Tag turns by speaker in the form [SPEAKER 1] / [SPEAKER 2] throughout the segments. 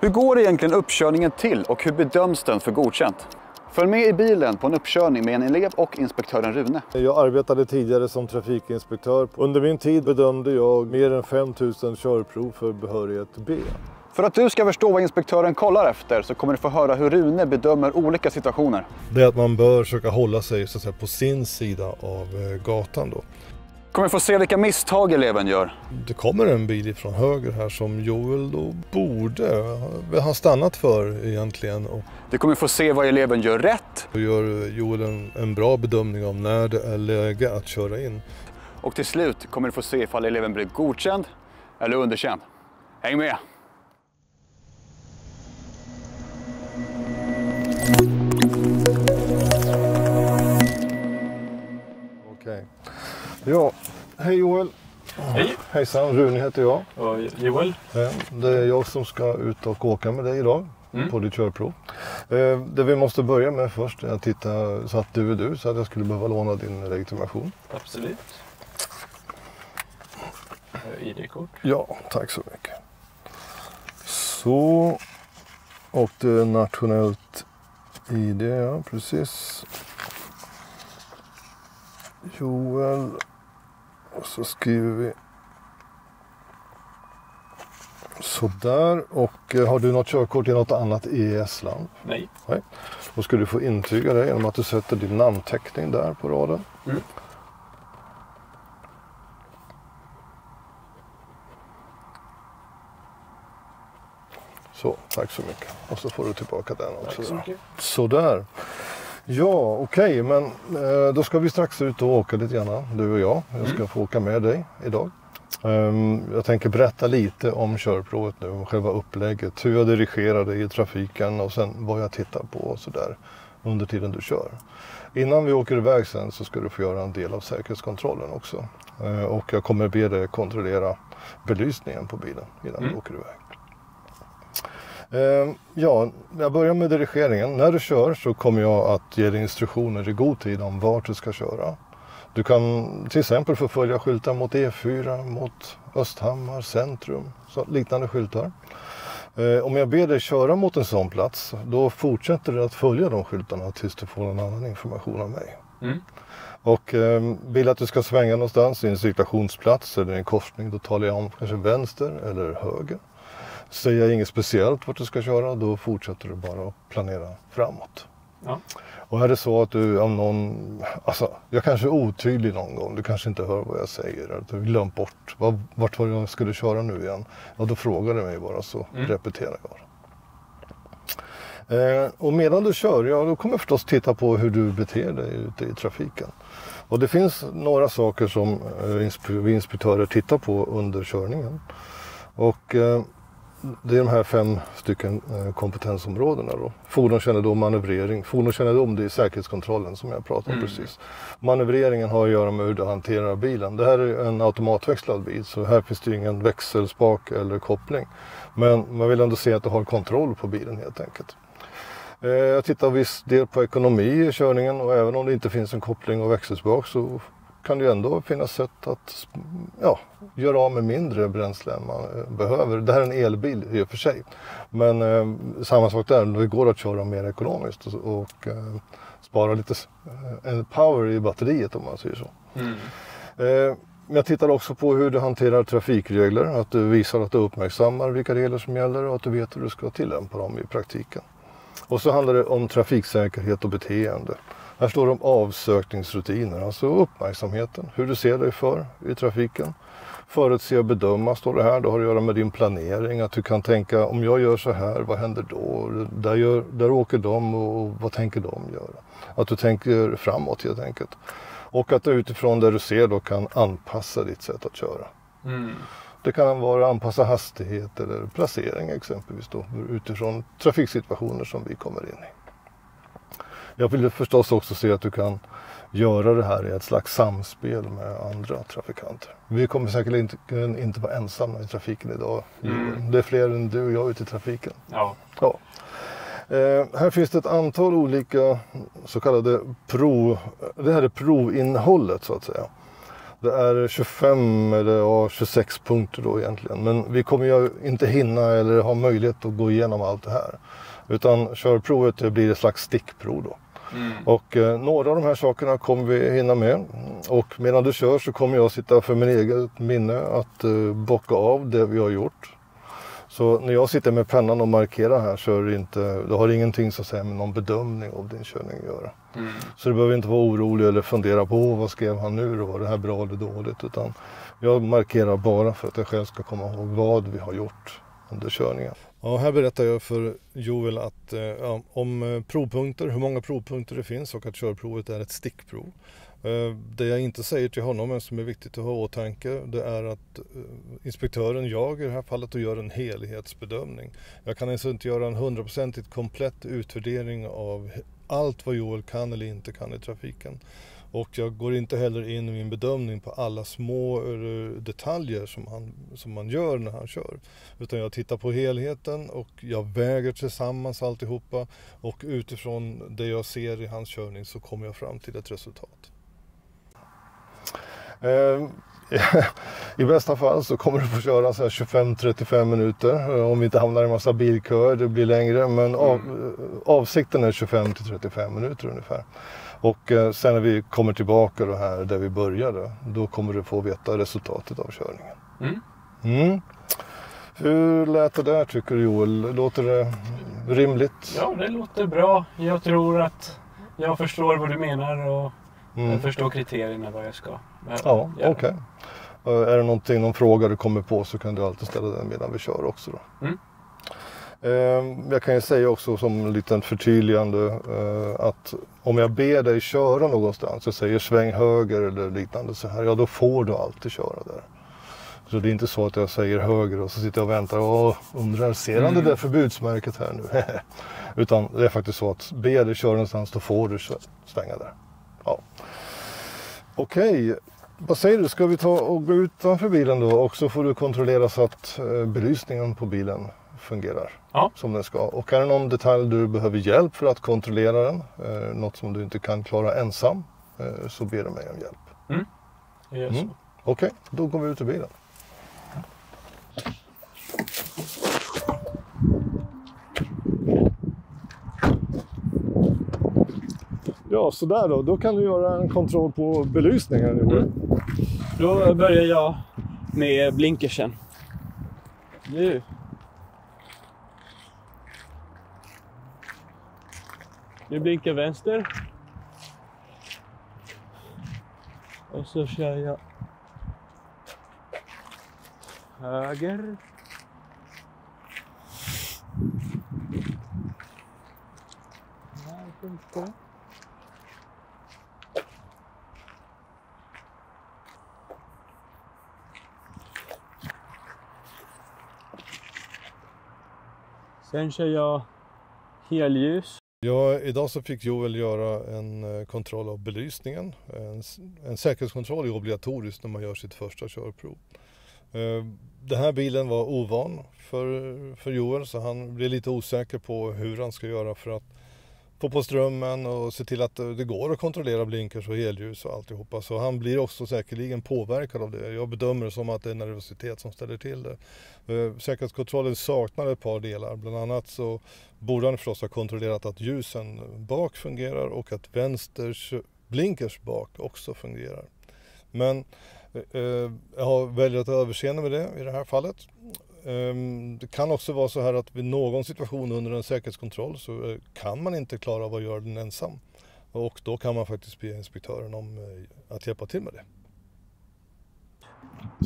[SPEAKER 1] Hur går egentligen uppkörningen till och hur bedöms den för godkänt? Följ med i bilen på en uppkörning med en elev och inspektören Rune.
[SPEAKER 2] Jag arbetade tidigare som trafikinspektör. Under min tid bedömde jag mer än 5000 körprov för behörighet B.
[SPEAKER 1] För att du ska förstå vad inspektören kollar efter så kommer du få höra hur Rune bedömer olika situationer.
[SPEAKER 2] Det är att man bör försöka hålla sig så att säga, på sin sida av gatan då.
[SPEAKER 1] Kommer få se vilka misstag eleven gör.
[SPEAKER 2] Det kommer en bil från höger här som Joel då borde ha stannat för egentligen.
[SPEAKER 1] Du kommer få se vad eleven gör rätt.
[SPEAKER 2] Då gör Joel en bra bedömning om när det är läge att köra in.
[SPEAKER 1] Och till slut kommer du få se ifall eleven blir godkänd eller underkänd. Häng med!
[SPEAKER 2] Okej. Ja, hej Joel.
[SPEAKER 3] Hej.
[SPEAKER 2] Hejsan, Rune heter jag.
[SPEAKER 3] Och Joel.
[SPEAKER 2] Det är jag som ska ut och åka med dig idag på ditt körprov. Det vi måste börja med först är att titta så att du är du, så att jag skulle behöva låna din legitimation.
[SPEAKER 3] Absolut. ID-kort.
[SPEAKER 2] Ja, tack så mycket. Så, och det är nationellt ID, ja precis. Joel, och så skriver vi sådär. Och har du något körkort i något annat EES-land?
[SPEAKER 3] Nej.
[SPEAKER 2] Nej. Då ska du få intyga det genom att du sätter din namnteckning där på raden.
[SPEAKER 3] Mm.
[SPEAKER 2] Så, tack så mycket. Och så får du tillbaka den också.
[SPEAKER 3] Tack så mycket.
[SPEAKER 2] Sådär. Ja, okej, men då ska vi strax ut och åka lite grann, du och jag. Jag ska få åka med dig idag. Jag tänker berätta lite om körprovet nu, om själva upplägget, hur jag dirigerar dig i trafiken och sen vad jag tittar på och sådär under tiden du kör. Innan vi åker iväg sen så ska du få göra en del av säkerhetskontrollen också. Och jag kommer be dig kontrollera belysningen på bilen innan vi åker iväg. Ja, jag börjar med dirigeringen. När du kör så kommer jag att ge dig instruktioner i god tid om vart du ska köra. Du kan till exempel förfölja skyltar mot E4, mot Östhammar, centrum, så liknande skyltar. Om jag ber dig köra mot en sån plats, då fortsätter du att följa de skyltarna tills du får en annan information av mig. Och vill att du ska svänga någonstans i en cirkulationsplats eller en korsning, då talar jag om kanske vänster eller höger. Säger jag inget speciellt vart du ska köra, då fortsätter du bara att planera framåt.
[SPEAKER 3] Ja.
[SPEAKER 2] Och är det så att du av någon, alltså jag kanske är otydlig någon gång, du kanske inte hör vad jag säger, eller att du glömt bort vart var jag skulle köra nu igen, ja då frågar du mig bara så repeterar jag. Och medan du kör, ja då kommer jag förstås titta på hur du beter dig ute i trafiken. Och det finns några saker som vi inspektörer tittar på under körningen. Och det är de här 5 stycken kompetensområdena då. Fordonskännedom, manövrering. Fordonskännedom, det är säkerhetskontrollen som jag pratade om precis. Manövreringen har att göra med hur du hanterar bilen. Det här är en automatväxlad bil, så här finns det ingen växelspak eller koppling. Men man vill ändå se att du har kontroll på bilen helt enkelt. Jag tittar viss del på ekonomi i körningen, och även om det inte finns en koppling och växelspak så kan det ändå finnas sätt att göra av med mindre bränsle än man behöver. Det här är en elbil i och för sig. Men samma sak där, det går att köra mer ekonomiskt och spara lite power i batteriet om man säger så. Jag tittar också på hur du hanterar trafikregler, att du visar att du uppmärksammar vilka regler som gäller och att du vet hur du ska tillämpa dem i praktiken. Och så handlar det om trafiksäkerhet och beteende. Här står det om avsökningsrutiner, alltså uppmärksamheten, hur du ser dig för i trafiken. Förutse och bedöma står det här, det har att göra med din planering, att du kan tänka om jag gör så här, vad händer då? Där åker de och vad tänker de göra? Att du tänker framåt helt enkelt. Och att du utifrån det du ser då kan anpassa ditt sätt att köra. Det kan vara anpassa hastighet eller placering exempelvis då, utifrån trafiksituationer som vi kommer in i. Jag vill förstås också se att du kan göra det här i ett slags samspel med andra trafikanter. Vi kommer säkert inte vara ensamma i trafiken idag. Det är fler än du och jag ute i trafiken.
[SPEAKER 3] Ja.
[SPEAKER 2] Här finns det ett antal olika så kallade det här är provinnehållet så att säga. Det är 25 eller 26 punkter då egentligen. Men vi kommer ju inte hinna eller ha möjlighet att gå igenom allt det här. Utan körprovet blir ett slags stickprov då. Och några av de här sakerna kommer vi hinna med. Och medan du kör så kommer jag sitta för min eget minne att bocka av det vi har gjort. Så när jag sitter med pennan och markerar här så är det inte, det har ingenting så att säga med någon bedömning av din körning att göra. Så du behöver inte vara orolig eller fundera på vad skrev han nu då, var det här bra eller dåligt, utan jag markerar bara för att jag själv ska komma ihåg vad vi har gjort under körningen. Ja, här berättar jag för Joel att, om provpunkter, hur många provpunkter det finns och att körprovet är ett stickprov. Det jag inte säger till honom men som är viktigt att ha i åtanke, det är att inspektören, jag i det här fallet, och gör en helhetsbedömning. Jag kan alltså inte göra en 100% komplett utvärdering av allt vad Joel kan eller inte kan i trafiken. Och jag går inte heller in i min bedömning på alla små detaljer som man gör när han kör. Utan jag tittar på helheten och jag väger tillsammans alltihopa. Och utifrån det jag ser i hans körning så kommer jag fram till ett resultat. I bästa fall så kommer du få köra så här 25-35 minuter om vi inte hamnar i en massa bilköer, det blir längre, men avsikten är 25-35 minuter ungefär. Och sen när vi kommer tillbaka då här där vi började, då kommer du få veta resultatet av körningen. Hur lät det där tycker du, Joel? Låter det rimligt?
[SPEAKER 3] Ja, det låter bra. Jag tror att jag förstår vad du menar och jag förstår kriterierna vad jag ska.
[SPEAKER 2] Ja, okej. Är det någon fråga du kommer på så kan du alltid ställa den medan vi kör också då. Jag kan ju säga också som en liten förtydligande att om jag ber dig köra någonstans och säger sväng höger eller liknande så här, ja då får du alltid köra där. Så det är inte så att jag säger höger och så sitter jag och väntar och undrar, ser han det där förbudsmärket här nu? Utan det är faktiskt så att ber dig köra någonstans då får du svänga där. Ja. Okej, vad säger du? Ska vi ta och gå utanför bilen då och så får du kontrollera så att belysningen på bilen fungerar som den ska. Och är det någon detalj du behöver hjälp för att kontrollera den, något som du inte kan klara ensam, så ber du mig om hjälp. Okej, då går vi ut ur bilen. Ja, så där då kan du göra en kontroll på belysningen.
[SPEAKER 3] Då börjar jag med blinkersen. Nu blinkar vänster. Och så kör jag höger. Här funkar. Sen kör jag helljus.
[SPEAKER 2] Ja, idag så fick Joel göra en kontroll av belysningen. En säkerhetskontroll är obligatoriskt när man gör sitt första körprov. Den här bilen var ovan för Joel så han blev lite osäker på hur han ska göra för att få på strömmen och se till att det går att kontrollera blinkers och helljus och alltihopa. Så han blir också säkerligen påverkad av det. Jag bedömer det som att det är nervositet som ställer till det. Säkerhetskontrollen saknar ett par delar. Bland annat så borde han förstås ha kontrollerat att ljusen bak fungerar och att vänsters blinkers bak också fungerar. Men jag har väldigt överseende med det i det här fallet. Det kan också vara så här att vid någon situation under en säkerhetskontroll så kan man inte klara av att göra den ensam. Och då kan man faktiskt be inspektören om att hjälpa till med det.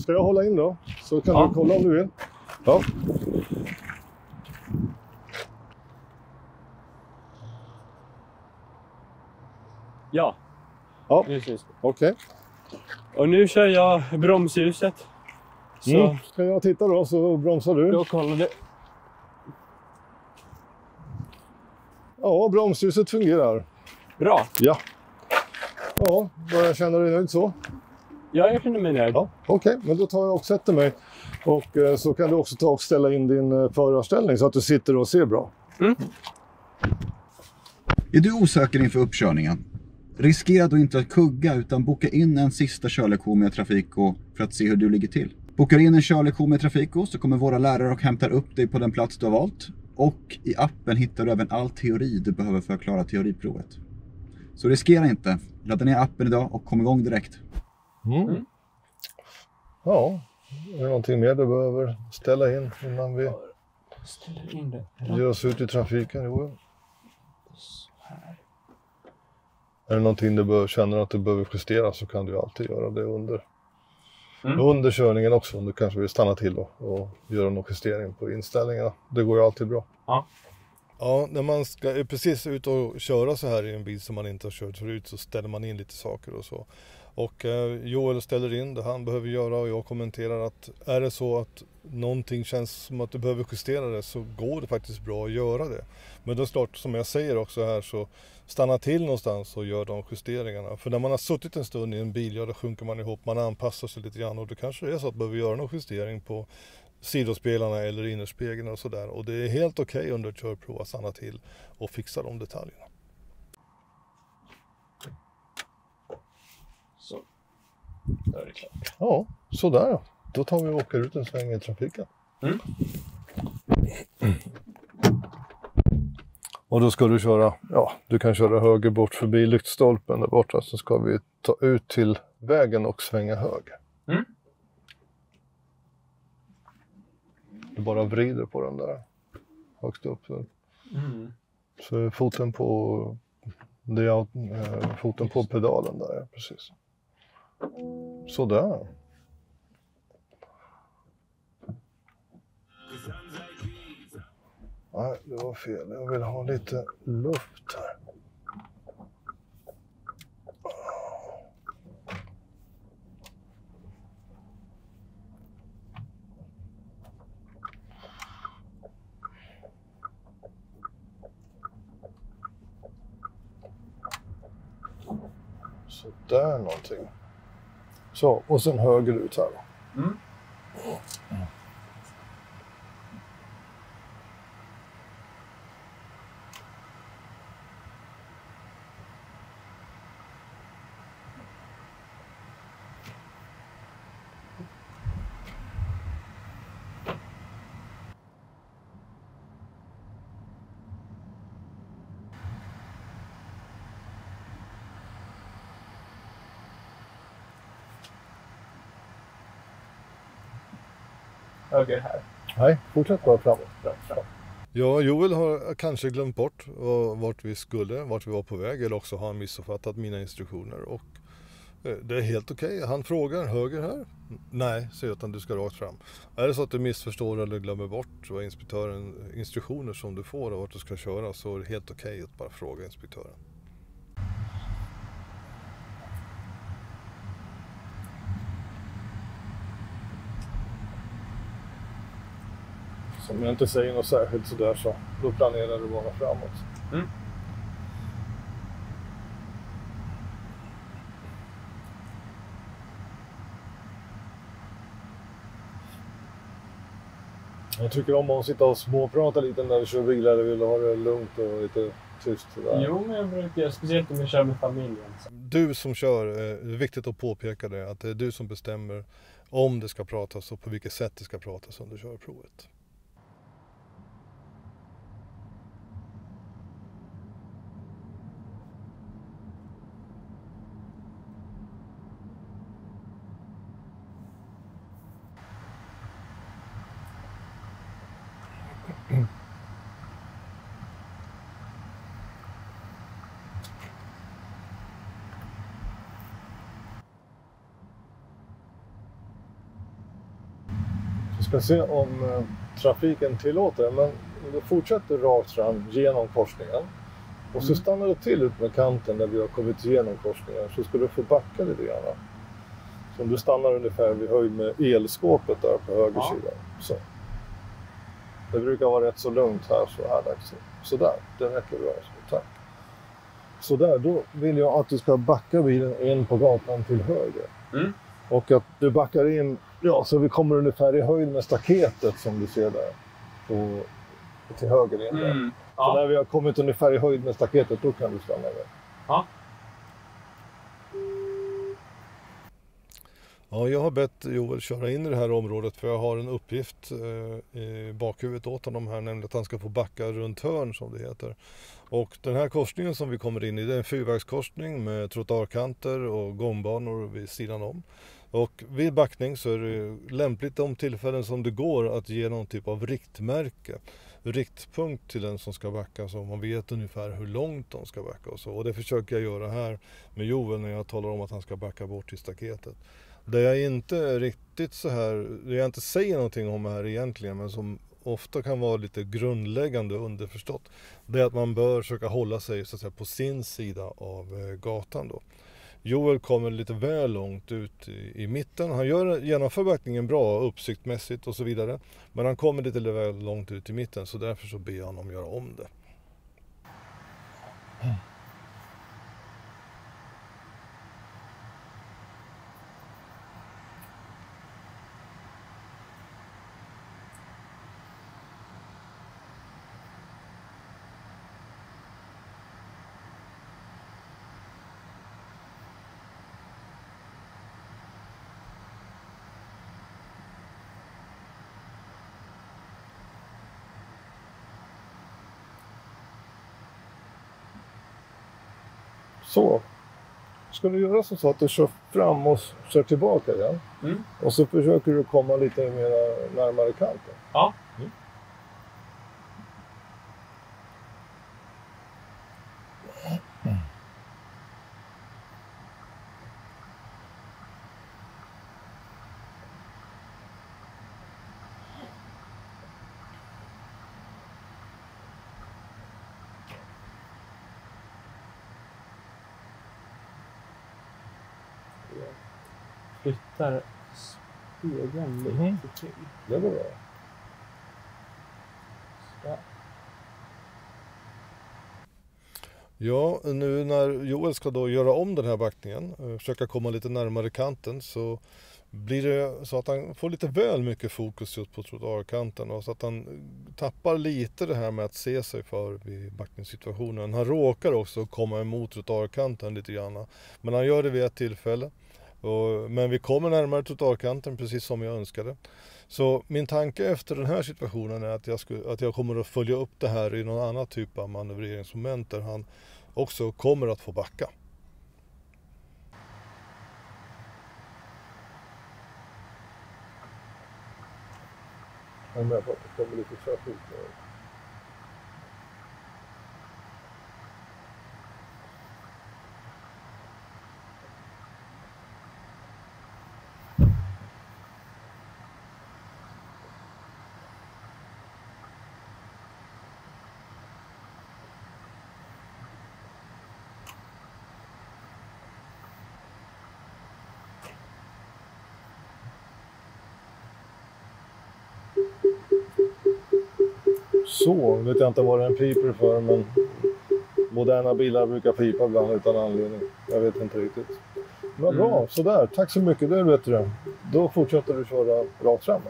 [SPEAKER 2] Ska jag hålla in då? Så kan du kolla om du vill. Ja.
[SPEAKER 3] Ja, precis.
[SPEAKER 2] Okej.
[SPEAKER 3] Och nu kör jag bromsljuset. Så
[SPEAKER 2] ska jag titta då så bromsar du.
[SPEAKER 3] då kollar du.
[SPEAKER 2] Ja, bromsljuset fungerar.
[SPEAKER 3] Bra.
[SPEAKER 2] Ja. Ja, börjar känna dig nöjd så?
[SPEAKER 3] Ja, jag känner mig nöjd.
[SPEAKER 2] Ja, okej. Men då tar jag och sätter mig. Och så kan du också ta och ställa in din förarställning så att du sitter och ser bra.
[SPEAKER 1] Är du osäker inför uppkörningen? Riskera då inte att kugga utan boka in en sista körlektion med Trafico för att se hur du ligger till. Bokar in en körlektion med Trafico så kommer våra lärare och hämtar upp dig på den plats du har valt. Och i appen hittar du även all teori du behöver för att klara teoriprovet. Så riskera inte. Ladda ner appen idag och kom igång direkt.
[SPEAKER 2] Ja, är det någonting mer du behöver ställa in innan vi ger oss ut i trafiken? Jo. Är det någonting du känner att du behöver justera så kan du alltid göra det under körningen också. Om du kanske vill stanna till och göra någon justering på inställningarna. Det går ju alltid bra.
[SPEAKER 3] Ja.
[SPEAKER 2] Ja, när man ska precis ut och köra så här i en bil som man inte har kört förut så ställer man in lite saker och så. Och Joel ställer in det han behöver göra och jag kommenterar att är det så att någonting känns som att du behöver justera det så går det faktiskt bra att göra det. Men då är det klart, som jag säger också här, så stanna till någonstans och gör de justeringarna. För när man har suttit en stund i en bil, ja då sjunker man ihop, man anpassar sig lite grann och det kanske är så att man behöver göra någon justering på sidospelarna eller innerspegeln och sådär. Och det är helt okej under ett körprov att stanna till och fixa de detaljerna.
[SPEAKER 3] Så, då är det klart.
[SPEAKER 2] Ja, sådär. Då tar vi och åker ut en sväng i trafiken. Och då ska du köra, du kan köra höger bort förbi lyktstolpen där borta. Så ska vi ta ut till vägen och svänga höger. Du bara vrider på den där högst upp. Så är foten på pedalen där, precis. Sådär. Nej, det var fel. Jag vill ha lite luft här. Så där någonting. Så, och sen höger ut här då.
[SPEAKER 3] Höger här.
[SPEAKER 2] Nej, fortsätt bara framåt. Ja, Joel har kanske glömt bort vart vi var på väg eller också har han missuppfattat mina instruktioner och det är helt okej. Han frågar höger här. Nej, säger utan du ska rakt fram. Är det så att du missförstår eller glömmer bort vad instruktioner som du får och vart du ska köra så är det helt okej att bara fråga inspektören. Om jag inte säger något särskilt sådär så då planerar du bara framåt. Jag tycker om att sitta och småprata lite när du kör bil eller vill ha det lugnt och lite tyst sådär.
[SPEAKER 3] Jo, men jag brukar, speciellt om jag kör med familjen.
[SPEAKER 2] Du som kör, det är viktigt att påpeka det, att det är du som bestämmer om det ska pratas och på vilket sätt det ska pratas under körprovet. Vi ska se om trafiken tillåter, men du fortsätter rakt fram genom korsningen och så stannar du till ut med kanten där vi har kommit igenom korsningen så ska du få backa lite grann. Så om du stannar ungefär vid höjd med elskåpet där på höger sida. Så. Det brukar vara rätt så lugnt här så här dags. Så där, det räcker bra. Så, tack. Så där, då vill jag att du ska backa bilen in på gatan till höger. Och att du backar in, så vi kommer ungefär i höjd med staketet som du ser där. Till höger in där. Så när vi har kommit ungefär i höjd med staketet, då kan du stanna där.
[SPEAKER 3] Ja.
[SPEAKER 2] Ja, jag har bett Joel köra in i det här området för jag har en uppgift i bakhuvudet åt honom här, nämligen att han ska få backa runt hörn som det heter. Och den här korsningen som vi kommer in i, det är en fyrvägskorsning med trottoarkanter och gångbanor vid sidan om. Och vid backning så är det lämpligt om tillfällen som det går att ge någon typ av riktmärke, riktpunkt till den som ska backa så man vet ungefär hur långt de ska backa och så. Och det försöker jag göra här med Joel när jag talar om att han ska backa bort till staketet. Det jag inte riktigt så här, det jag inte säger någonting om här egentligen, men som ofta kan vara lite grundläggande underförstått, det är att man bör försöka hålla sig så att säga på sin sida av gatan då. Joel kommer lite väl långt ut i mitten. Han genomför backningen bra uppsiktmässigt och så vidare, men han kommer lite väl långt ut i mitten, så därför så ber jag honom göra om det. Så, ska du göra så att du kör fram och kör tillbaka igen. Och så försöker du komma lite mer närmare kanten.
[SPEAKER 3] Ja. Flyttar spegeln lite till.
[SPEAKER 2] Det går bra.
[SPEAKER 3] Så.
[SPEAKER 2] Ja, nu när Joel ska då göra om den här backningen, försöka komma lite närmare kanten, så blir det så att han får lite väl mycket fokus just på trottoarkanten och så att han tappar lite det här med att se sig för vid backningssituationen. Han råkar också komma emot trottoarkanten lite grann, men han gör det vid ett tillfälle. Men vi kommer närmare trottoarkanten precis som jag önskade. Så min tanke efter den här situationen är att jag kommer att följa upp det här i någon annan typ av manövreringsmoment där han också kommer att få backa. Jag är med på att det kommer lite trafik. Så, vet jag inte vad den piper för, men moderna bilar brukar pipa ibland utan anledning. Jag vet inte riktigt. Men bra, sådär. Tack så mycket, det vet du. Då fortsätter du köra rakt fram.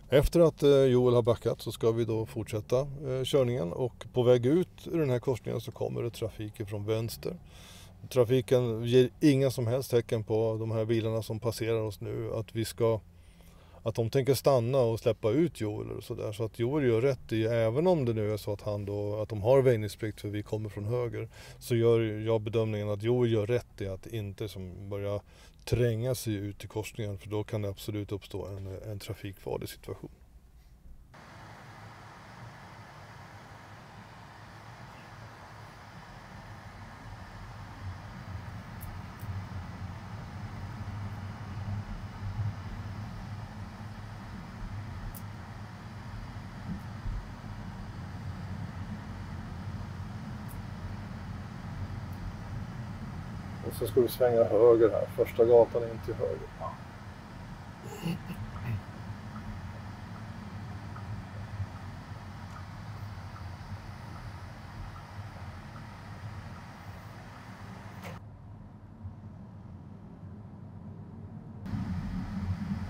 [SPEAKER 2] Efter att Joel har backat så ska vi då fortsätta körningen, och på väg ut ur den här korsningen så kommer det trafik från vänster. Trafiken ger inga som helst tecken på de här bilarna som passerar oss nu att de tänker stanna och släppa ut Joel och sådär. Så att Joel gör rätt i, även om det nu är så att de har väjningsplikt för vi kommer från höger, så gör jag bedömningen att Joel gör rätt i att inte börja tränga sig ut i korsningen, för då kan det absolut uppstå en trafikfarlig situation. Och så ska du svänga höger här. Första gatan in till höger.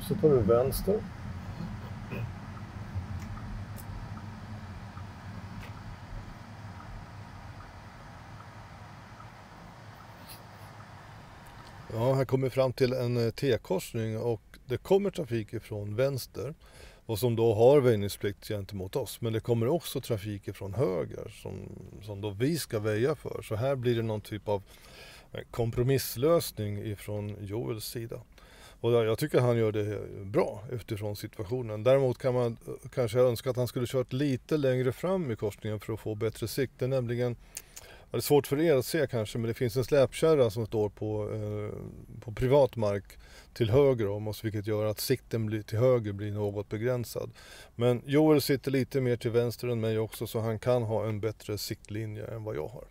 [SPEAKER 2] Så tar du vänster. Ja, här kommer vi fram till en T-korsning och det kommer trafik ifrån vänster och som då har väjningsplikt gentemot oss. Men det kommer också trafik ifrån höger som då vi ska väja för. Så här blir det någon typ av kompromisslösning ifrån Joels sida. Och jag tycker han gör det bra utifrån situationen. Däremot kan man kanske önska att han skulle kört lite längre fram i korsningen för att få bättre sikt. Det är nämligen, det är svårt för er att se kanske, men det finns en släpkärra som står på privat mark till höger om oss, vilket gör att sikten till höger blir något begränsad. Men Joel sitter lite mer till vänster än mig också, så han kan ha en bättre siktlinje än vad jag har.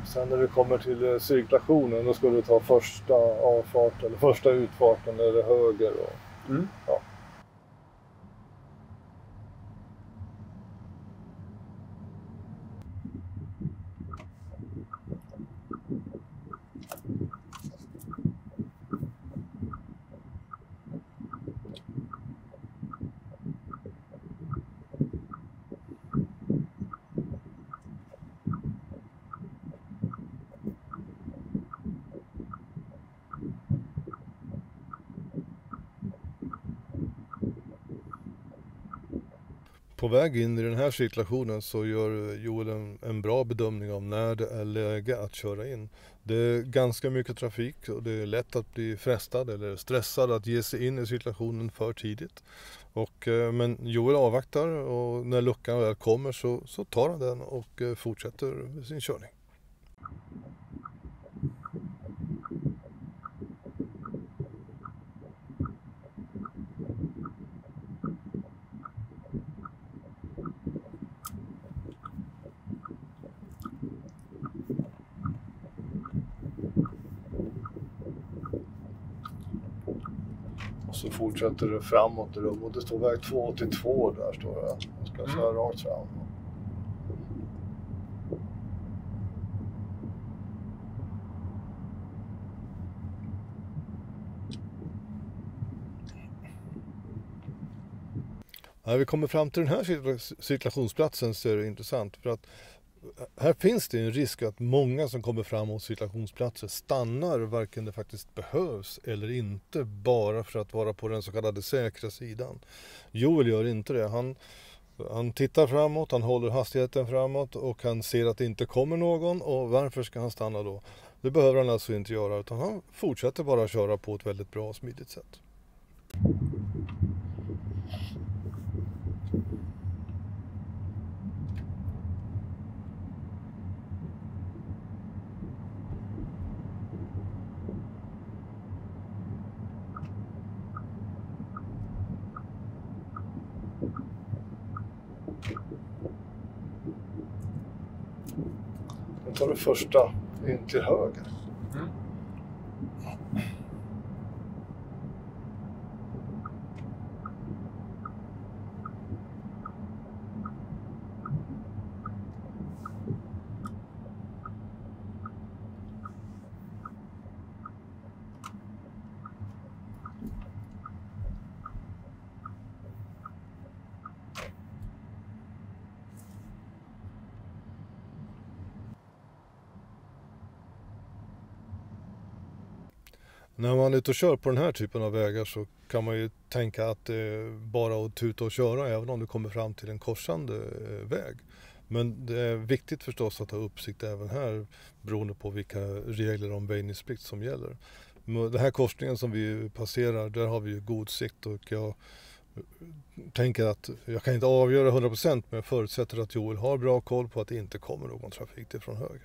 [SPEAKER 2] Sen när vi kommer till cirkulationen, då ska du ta första avfart eller första utfarten eller höger. Ja. På väg in i den här cirkulationen så gör Joel en bra bedömning av när det är läge att köra in. Det är ganska mycket trafik och det är lätt att bli frestad eller stressad att ge sig in i cirkulationen för tidigt. Men Joel avvaktar och när luckan väl kommer så tar han den och fortsätter sin körning. Och så fortsätter det framåt i rum och det står väg 282 där står det. Jag ska köra rakt fram. När vi kommer fram till den här cirkulationsplatsen så är det intressant för att här finns det en risk att många som kommer fram mot cirkulationsplatser stannar varken det faktiskt behövs eller inte, bara för att vara på den så kallade säkra sidan. Joel gör inte det. Han tittar framåt, han håller hastigheten framåt och han ser att det inte kommer någon, och varför ska han stanna då? Det behöver han alltså inte göra, utan han fortsätter bara köra på ett väldigt bra och smidigt sätt. Nu tar du första in till höger. När man är ute och kör på den här typen av vägar så kan man ju tänka att det är bara att tuta och köra även om du kommer fram till en korsande väg. Men det är viktigt förstås att ha uppsikt även här beroende på vilka regler om väjningsplikt som gäller. Den här korsningen som vi passerar, där har vi ju god sikt och jag tänker att jag kan inte avgöra 100% men jag förutsätter att Joel har bra koll på att det inte kommer någon trafik från höger.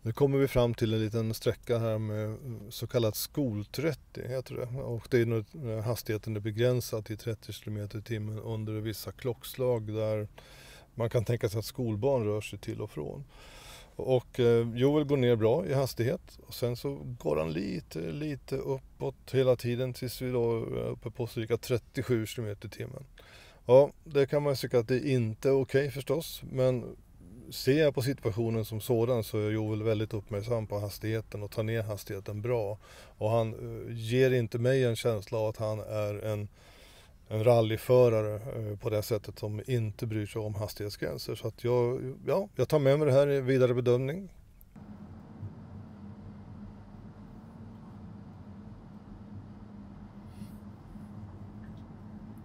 [SPEAKER 2] Nu kommer vi fram till en liten sträcka här med så kallat skol-30 heter det. Och det är när hastigheten är begränsad till 30 km/h under vissa klockslag där man kan tänka sig att skolbarn rör sig till och från. Och Joel går ner bra i hastighet och sen så går han lite uppåt hela tiden tills vi då är uppe på cirka 37 km/h. Ja, det kan man tycka att det inte är okej förstås, men ser jag på situationen som sådan så är Joel väldigt uppmärksam på hastigheten och tar ner hastigheten bra. Och han ger inte mig en känsla av att han är en rallyförare på det sättet som inte bryr sig om hastighetsgränser. Så att jag tar med mig det här i vidare bedömning.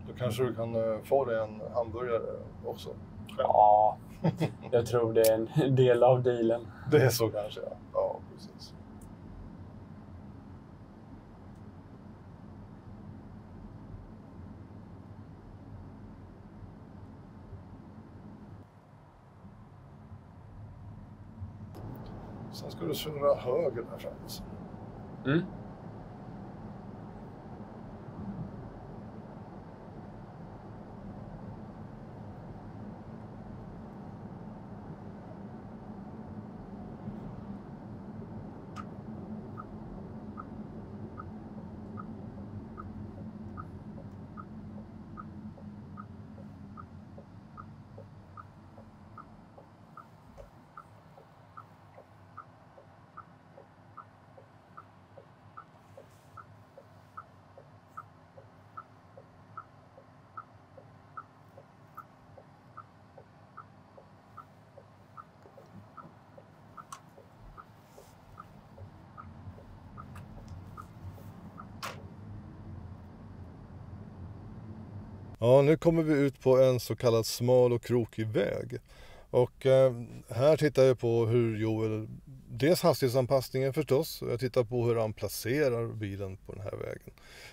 [SPEAKER 2] Då kanske du kan få dig en hamburgare också.
[SPEAKER 3] Ja, jag tror det är en del av dealen.
[SPEAKER 2] Det är så kanske, ja. Ja, precis. Sen ska du köra höger där framme.
[SPEAKER 3] Mm.
[SPEAKER 2] Ja, nu kommer vi ut på en så kallad smal och krokig väg. Och här tittar jag på hur Joel, dels hastighetsanpassningen förstås, och jag tittar på hur han placerar bilen på den här vägen.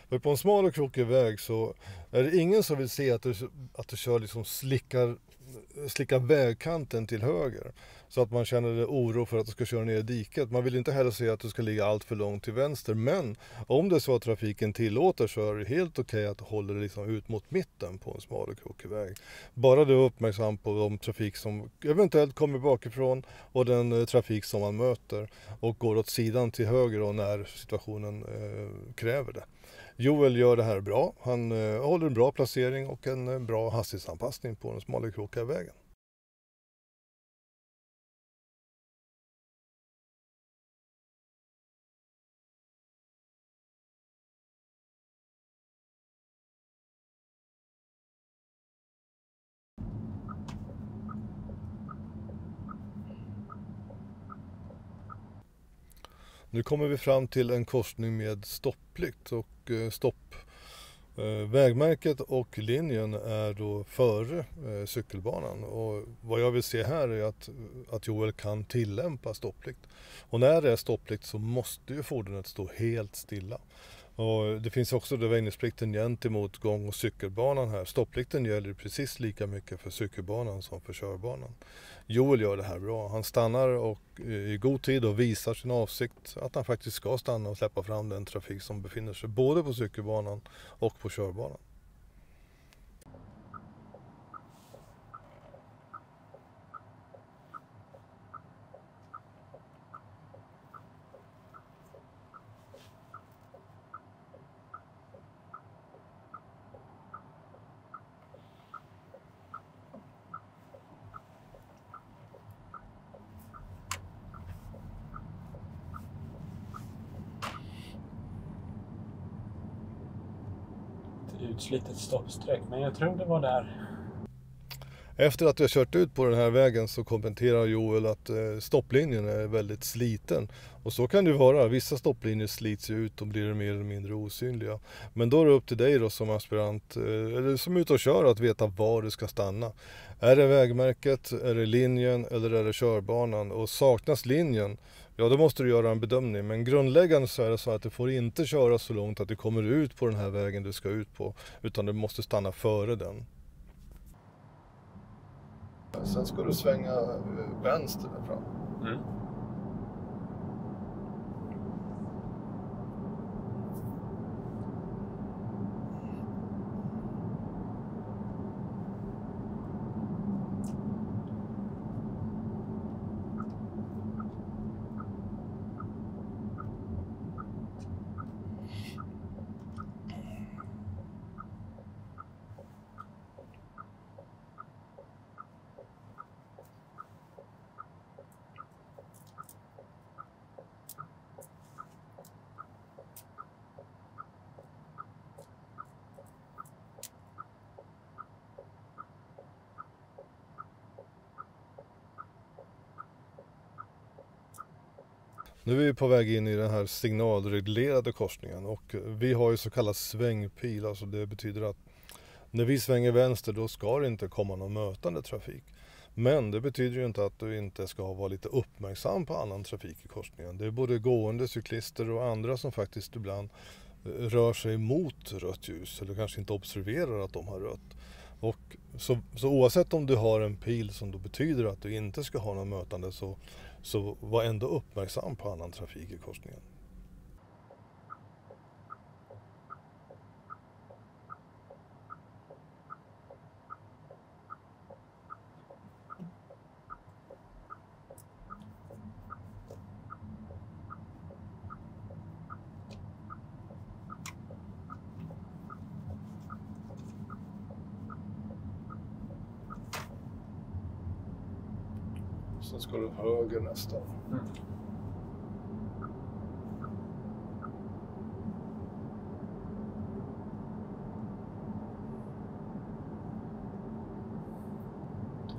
[SPEAKER 2] För på en smal och krokig väg så är det ingen som vill se att du kör liksom slickar vägkanten till höger. Så att man känner oro för att du ska köra ner i diket. Man vill inte heller se att du ska ligga allt för långt till vänster. Men om det är så att trafiken tillåter så är det helt okej att hålla det liksom ut mot mitten på en smal och krokig väg. Bara du är uppmärksam på de trafik som eventuellt kommer bakifrån och den trafik som man möter. Och går åt sidan till höger och när situationen kräver det. Joel gör det här bra. Han håller en bra placering och en bra hastighetsanpassning på den smala och krokiga vägen. Nu kommer vi fram till en korsning med stopplikt och vägmärket och linjen är då före cykelbanan. Och vad jag vill se här är att Joel kan tillämpa stopplikt. Och när det är stopplikt så måste ju fordonet stå helt stilla. Och det finns också väjningsplikten gentemot gång- och cykelbanan här. Stopplikten gäller precis lika mycket för cykelbanan som för körbanan. Joel gör det här bra. Han stannar och i god tid och visar sin avsikt att han faktiskt ska stanna och släppa fram den trafik som befinner sig både på cykelbanan och på körbanan.
[SPEAKER 3] Utslitet stoppsträck, men jag tror det var där.
[SPEAKER 2] Efter att jag kört ut på den här vägen så kommenterar Joel att stopplinjen är väldigt sliten. Och så kan det vara. Vissa stopplinjer slits ut och blir mer eller mindre osynliga. Men då är det upp till dig då som aspirant, eller som är ute och kör, att veta var du ska stanna. Är det vägmärket, är det linjen eller är det körbanan? Och saknas linjen, ja då måste du göra en bedömning. Men grundläggande så är det så att du får inte köra så långt att du kommer ut på den här vägen du ska ut på. Utan du måste stanna före den. Sen ska du svänga vänster där fram. Mm. Nu är vi på väg in i den här signalreglerade korsningen och vi har ju så kallad svängpil, alltså det betyder att när vi svänger vänster då ska det inte komma någon mötande trafik. Men det betyder ju inte att du inte ska vara lite uppmärksam på annan trafik i korsningen. Det är både gående, cyklister och andra som faktiskt ibland rör sig mot rött ljus eller kanske inte observerar att de har rött. Och så oavsett om du har en pil som då betyder att du inte ska ha någon mötande så var ändå uppmärksam på annan trafik i korsningen. Sen ska du höger nästan.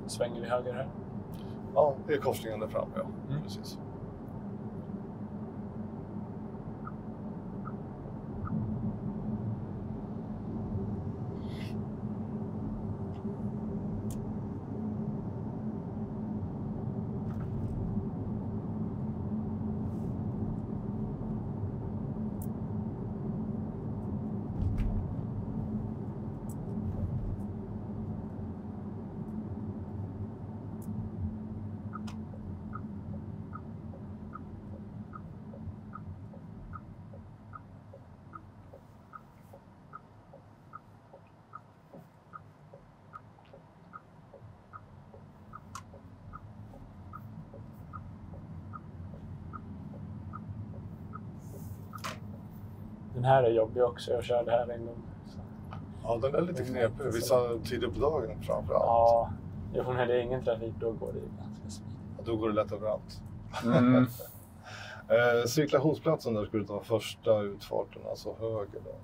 [SPEAKER 3] Svänger vi höger här?
[SPEAKER 2] Ja, det är korsningen där fram, ja. Precis.
[SPEAKER 3] Den här är jobbig också, jag körde här en gång. Så.
[SPEAKER 2] Ja, den är lite knepig. Vissa tider på dagen framförallt.
[SPEAKER 3] Ja, när det är ingen trafik då går det ju ganska smidigt.
[SPEAKER 2] Då går det lätt överallt. Cirkulationsplatsen där skulle ta första utfarten, alltså höger där.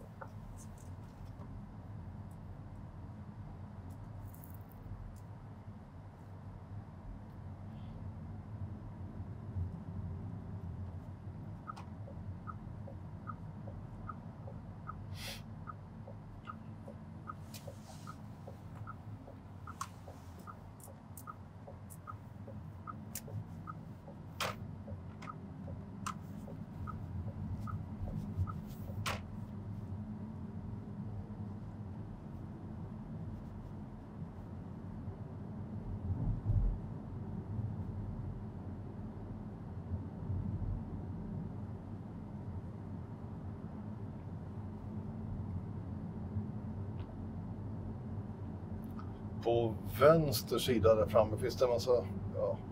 [SPEAKER 2] På vänster sida där framme finns det en massa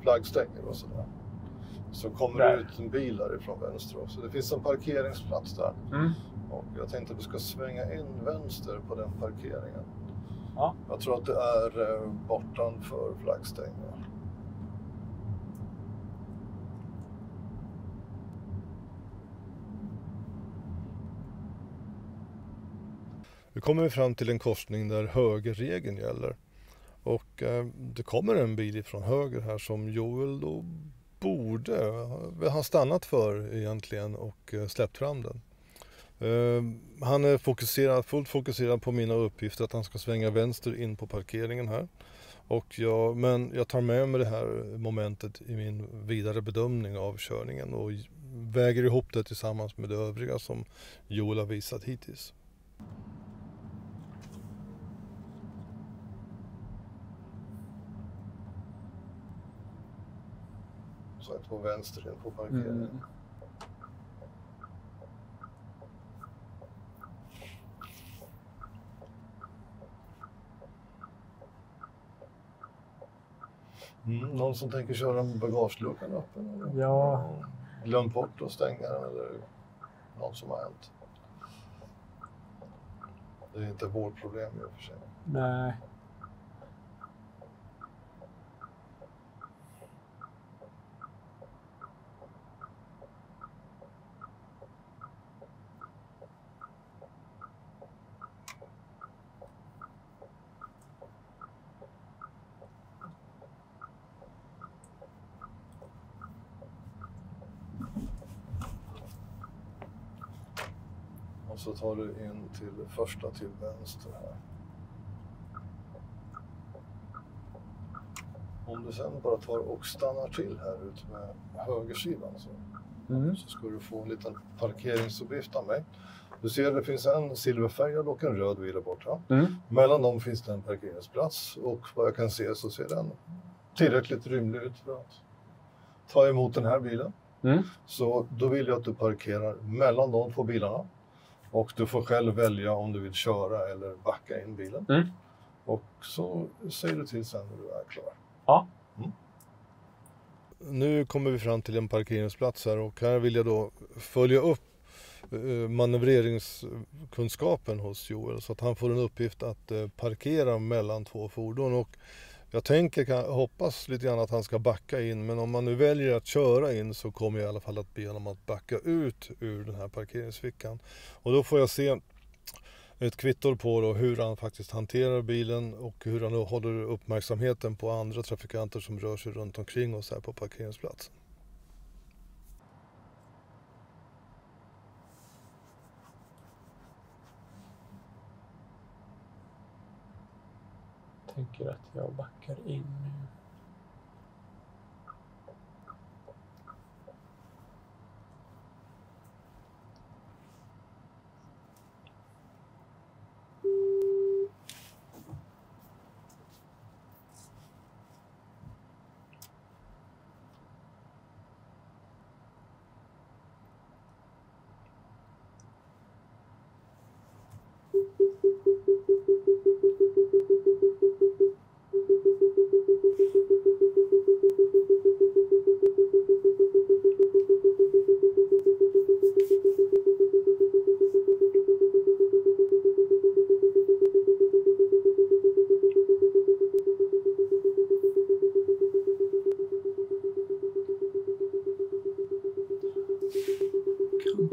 [SPEAKER 2] flaggstänger och sådär. Så kommer det ut en bil därifrån vänster också. Det finns en parkeringsplats där. Och jag tänkte att vi ska svänga in vänster på den parkeringen.
[SPEAKER 3] Ja.
[SPEAKER 2] Jag tror att det är bortanför flaggstänger. Nu kommer vi fram till en korsning där högerregeln gäller. Och det kommer en bil från höger här som Joel då borde ha stannat för egentligen och släppt fram den. Han är fullt fokuserad på mina uppgifter att han ska svänga vänster in på parkeringen här. Men jag tar med mig det här momentet i min vidare bedömning av körningen och väger ihop det tillsammans med det övriga som Joel har visat hittills. Så att på vänster in på parkeringen. Någon som tänker köra med bagageluckan öppen? Eller?
[SPEAKER 3] Ja.
[SPEAKER 2] Glöm bort att stänga den eller något som har hänt. Det är inte vårt problem i och för sig.
[SPEAKER 3] Nej.
[SPEAKER 2] så tar du in till första till vänster här. Om du sen bara tar och stannar till här ute med högersidan så ska du få en liten parkeringsuppgift av mig. Du ser att det finns en silverfärgad och en röd bil där borta. Mellan dem finns det en parkeringsplats och vad jag kan se så ser den tillräckligt rymlig ut för att ta emot den här bilen. Så då vill jag att du parkerar mellan de två bilarna och du får själv välja om du vill köra eller backa in bilen. Och så säger du till sen när du är klar.
[SPEAKER 3] Ja.
[SPEAKER 2] Nu kommer vi fram till en parkeringsplats här och här vill jag då följa upp manövreringskunskapen hos Joel så att han får en uppgift att parkera mellan två fordon. Och jag hoppas lite grann att han ska backa in, men om man nu väljer att köra in så kommer jag i alla fall att be honom att backa ut ur den här parkeringsfickan. Och då får jag se ett kvitto på då hur han faktiskt hanterar bilen och hur han håller uppmärksamheten på andra trafikanter som rör sig runt omkring oss här på parkeringsplatsen.
[SPEAKER 3] Jag tänker att jag backar in nu.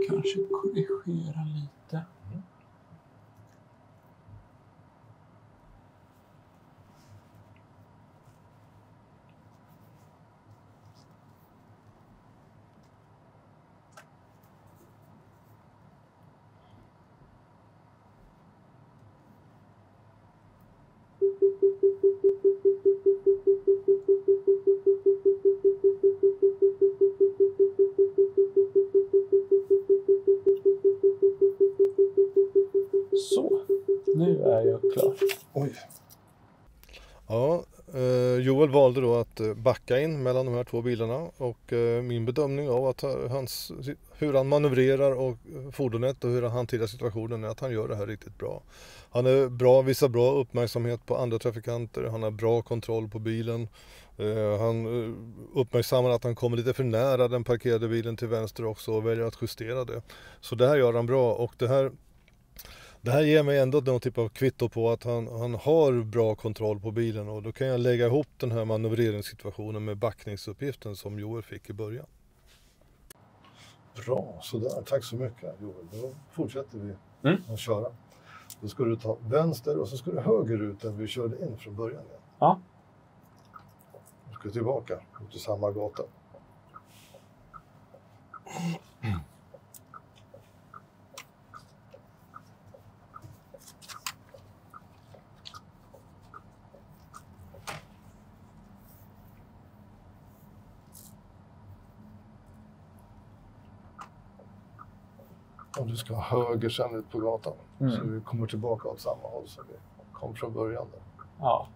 [SPEAKER 3] Kanske korrigera lite. Så, nu är jag klar.
[SPEAKER 2] Oj. Ja, Joel valde då att backa in mellan de här två bilarna och min bedömning av att hur han manövrerar och fordonet och hur han hanterar situationen är att han gör det här riktigt bra. Han är visar bra uppmärksamhet på andra trafikanter, han har bra kontroll på bilen. Han uppmärksammar att han kommer lite för nära den parkerade bilen till vänster också och väljer att justera det. Så det här gör han bra och det här ger mig ändå någon typ av kvitto på att han har bra kontroll på bilen och då kan jag lägga ihop den här manövreringssituationen med backningsuppgiften som Joel fick i början. Bra, sådär. Tack så mycket Joel. Då fortsätter vi att köra. Då ska du ta vänster och så ska du högerut där vi körde in från början igen.
[SPEAKER 3] Ja.
[SPEAKER 2] Du ska tillbaka ut till samma gata. Och du ska höger sen ut på gatan. Så vi kommer tillbaka åt samma håll som vi kom från början. Där.
[SPEAKER 3] Ja.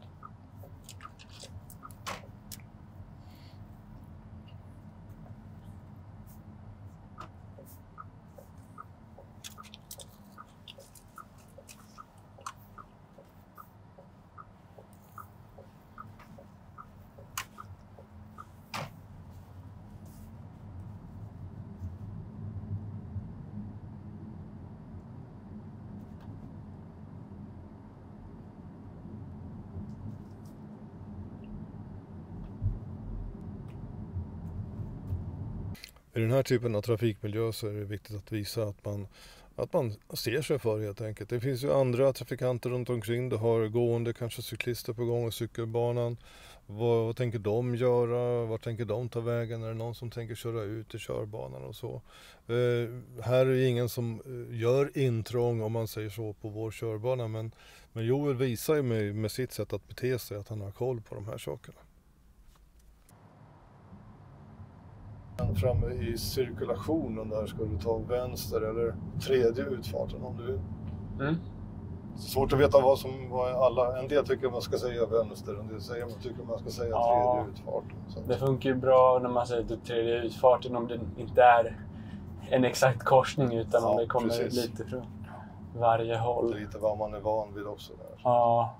[SPEAKER 2] I den här typen av trafikmiljö så är det viktigt att visa att man att man ser sig för helt enkelt. Det finns ju andra trafikanter runt omkring. Du har gående, kanske cyklister på gång och cykelbanan. Vad tänker de göra? Var tänker de ta vägen? Är det någon som tänker köra ut i körbanan och så? Här är ingen som gör intrång, om man säger så, på vår körbana. Men Joel visar ju med sitt sätt att bete sig att han har koll på de här sakerna. Framme i cirkulationen där ska du ta vänster eller tredje utfarten om du vill. Svårt att veta vad alla... En del tycker man ska säga vänster, en del säger man tycker man ska säga tredje utfarten. Så.
[SPEAKER 3] Det funkar ju bra när man säger tredje utfarten om det inte är en exakt korsning utan om det kommer lite från varje håll.
[SPEAKER 2] Det är lite vad man är van vid också där.
[SPEAKER 3] Ja.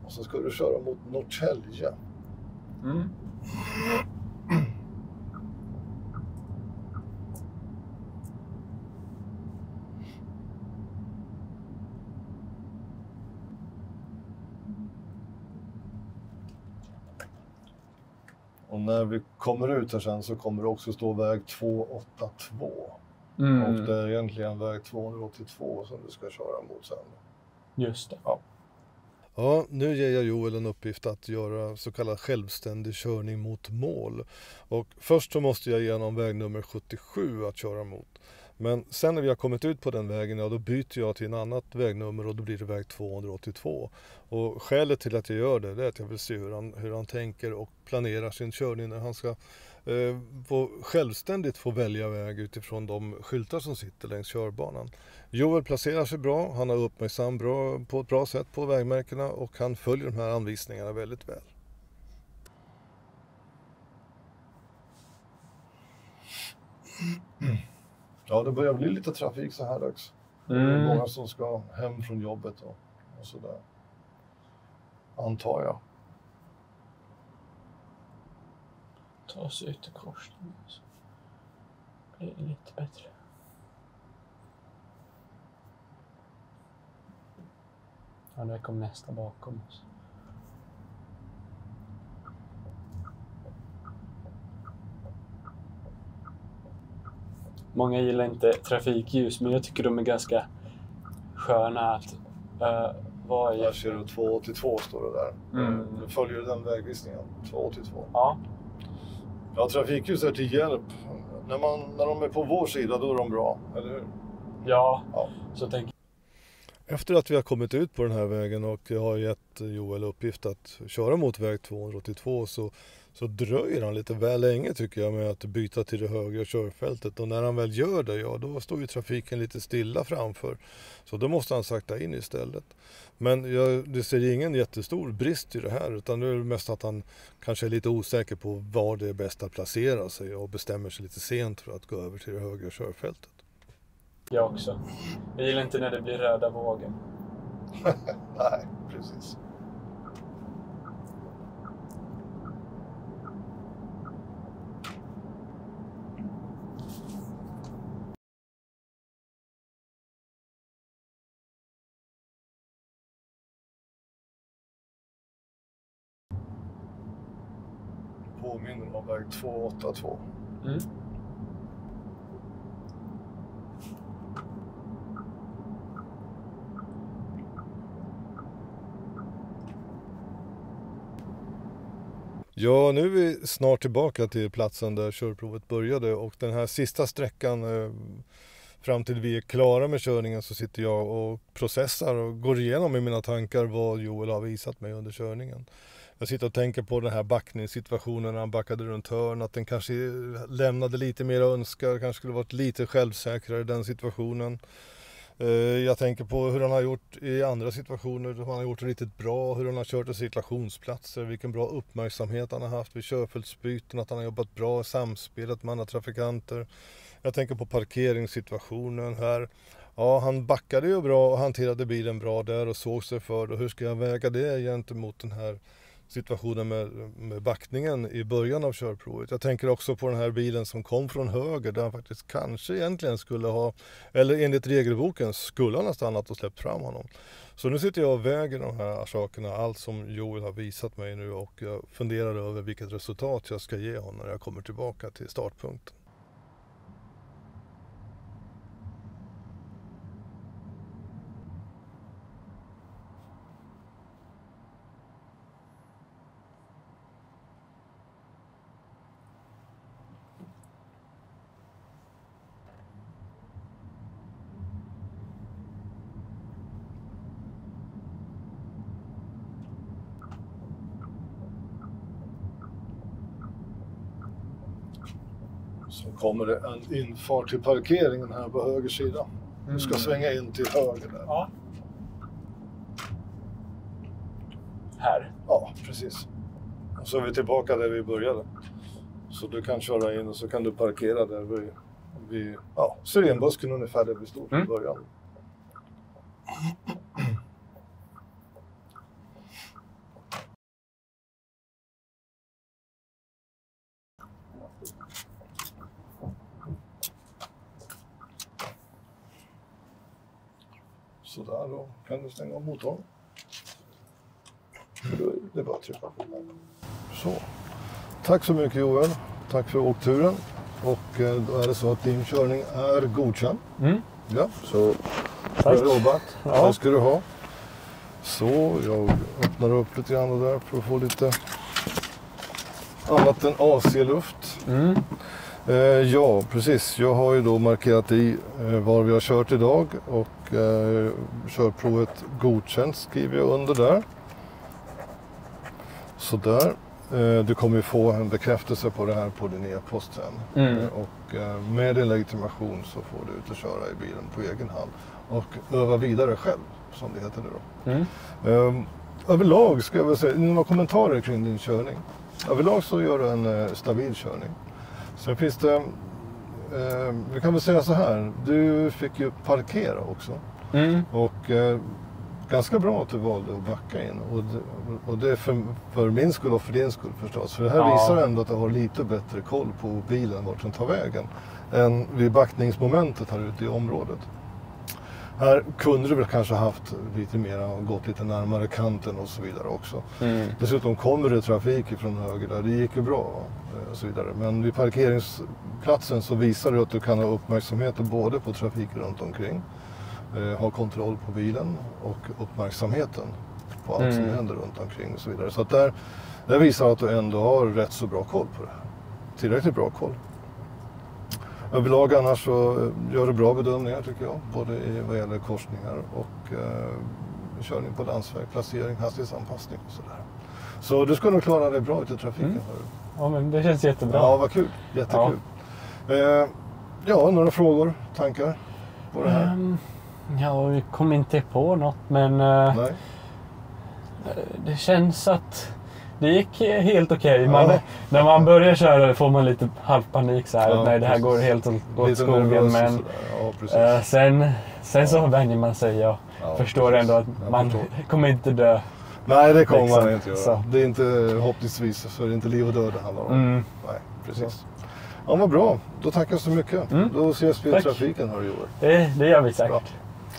[SPEAKER 2] Och så ska du köra mot Norrtälje. Och när vi kommer ut här sen så kommer det också stå väg 282. Och det är egentligen väg 282 som du ska köra mot sen.
[SPEAKER 3] Just det.
[SPEAKER 2] Ja, nu ger jag Joel en uppgift att göra så kallad självständig körning mot mål. Och först så måste jag igenom väg nummer 77 att köra mot. Men sen när vi har kommit ut på den vägen, då byter jag till en annat vägnummer och då blir det väg 282. Och skälet till att jag gör det är att jag vill se hur han tänker och planerar sin körning när han ska självständigt få välja väg utifrån de skyltar som sitter längs körbanan. Joel placerar sig bra, han har uppmärksam på ett bra sätt på vägmärkena och han följer de här anvisningarna väldigt väl. Ja, det börjar bli lite trafik så här också. Det är många som ska hem från jobbet och sådär. Antar jag.
[SPEAKER 3] Ta oss ut i korsningen så blir det lite bättre. Ja, där kom nästa bakom oss. Många gillar inte trafikljus, men jag tycker de är ganska sköna att vara i.
[SPEAKER 2] Där ser du 282 står det där. Du följer den vägvisningen, 282.
[SPEAKER 3] Ja.
[SPEAKER 2] Ja, trafikljus är till hjälp. När de är på vår sida, då är de bra, eller hur?
[SPEAKER 3] Ja. Så tänker jag.
[SPEAKER 2] Efter att vi har kommit ut på den här vägen och jag har gett Joel uppgift att köra mot väg 282 så dröjer han lite väl länge tycker jag med att byta till det högra körfältet. Och när han väl gör det, då står ju trafiken lite stilla framför. Så då måste han sakta in istället. Men det ser ingen jättestor brist i det här, utan det är mest att han kanske är lite osäker på var det är bäst att placera sig och bestämmer sig lite sent för att gå över till det högra körfältet.
[SPEAKER 3] Jag också. Jag gillar inte när det blir röda vågen.
[SPEAKER 2] Nej, precis. Påminner om väg 282. Ja, nu är vi snart tillbaka till platsen där körprovet började och den här sista sträckan fram till vi är klara med körningen så sitter jag och processar och går igenom i mina tankar vad Joel har visat mig under körningen. Jag sitter och tänker på den här backningssituationen när han backade runt hörn, att den kanske lämnade lite mer önskar, kanske skulle varit lite självsäkrare i den situationen. Jag tänker på hur han har gjort i andra situationer, hur han har gjort det riktigt bra, hur han har kört i cirkulationsplatser, vilken bra uppmärksamhet han har haft vid körfältsbyten, att han har jobbat bra i samspelet med andra trafikanter. Jag tänker på parkeringssituationen här. Ja, han backade ju bra och hanterade bilen bra där och såg sig för. Och hur ska jag väga det gentemot den här situationen med backningen i början av körprovet. Jag tänker också på den här bilen som kom från höger där han faktiskt kanske egentligen skulle ha, eller enligt regelboken skulle han ha stannat och släppt fram honom. Så nu sitter jag och väger de här sakerna, allt som Joel har visat mig nu, och jag funderar över vilket resultat jag ska ge honom när jag kommer tillbaka till startpunkten. Så kommer det en infart till parkeringen här på höger sida. Du ska svänga in till höger där.
[SPEAKER 3] Ja. Här?
[SPEAKER 2] Ja, precis. Och så är vi tillbaka där vi började. Så du kan köra in och så kan du parkera där vid syrenbusken ungefär där vi stod från början. Så där då kan du stänga av motorn. Det är bara att trycka på den. Så. Tack så mycket Joel. Tack för åkturen. Och då är det så att din körning är godkänd. Ja, så bra jobbat. Ja. Det ska du ha. Så jag öppnar upp lite grann där för att få lite annat än AC-luft. Ja, precis. Jag har ju då markerat i var vi har kört idag och körprovet godkänt skriver jag under där. Så där. Du kommer ju få en bekräftelse på det här på din e-post sen. Och med din legitimation så får du ut och köra i bilen på egen hand. Och öva vidare själv, som det heter nu då. Överlag ska jag väl säga, några kommentarer kring din körning. Överlag så gör du en stabil körning. Sen finns det, vi kan väl säga så här, du fick ju parkera också. Och ganska bra att du valde att backa in. Och det är för min skull och för din skull förstås. För det här visar ändå att du har lite bättre koll på bilen, vart den tar vägen, än vid backningsmomentet här ute i området. Här kunde du väl kanske haft lite mer och gått lite närmare kanten och så vidare också. Dessutom kommer det trafik från höger där, det gick ju bra och så vidare. Men vid parkeringsplatsen så visar det att du kan ha uppmärksamheten både på trafik runt omkring, ha kontroll på bilen och uppmärksamheten på allt som händer runt omkring och så vidare. Så att där visar att du ändå har rätt så bra koll på det. Tillräckligt bra koll. Överlag annars så gör du bra bedömningar tycker jag. Både vad gäller korsningar och körning på landsväg, placering, hastighetsanpassning och sådär. Så du ska nog klara dig bra ute i trafiken.
[SPEAKER 3] Ja, men det känns jättebra.
[SPEAKER 2] Ja, vad kul. Jättekul. Ja, några frågor, tankar på det här?
[SPEAKER 3] Ja, vi kom inte på något, men
[SPEAKER 2] Nej.
[SPEAKER 3] Det känns att det gick helt okej. När man börjar köra får man lite halvpanik så här. Nej, det här går helt åt skogen. Men sen så vänjer man sig och förstår ändå att man kommer inte dö.
[SPEAKER 2] Nej, det kommer man inte göra. Så. Det är inte, hoppningsvis, så är det inte liv och död det handlar om. Nej, precis. Ja, vad bra. Då tackar jag så mycket. Då ses vi i trafiken, hör du Joel.
[SPEAKER 3] Det gör vi säkert.
[SPEAKER 2] Bra.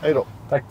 [SPEAKER 2] Hej då.
[SPEAKER 3] Tack.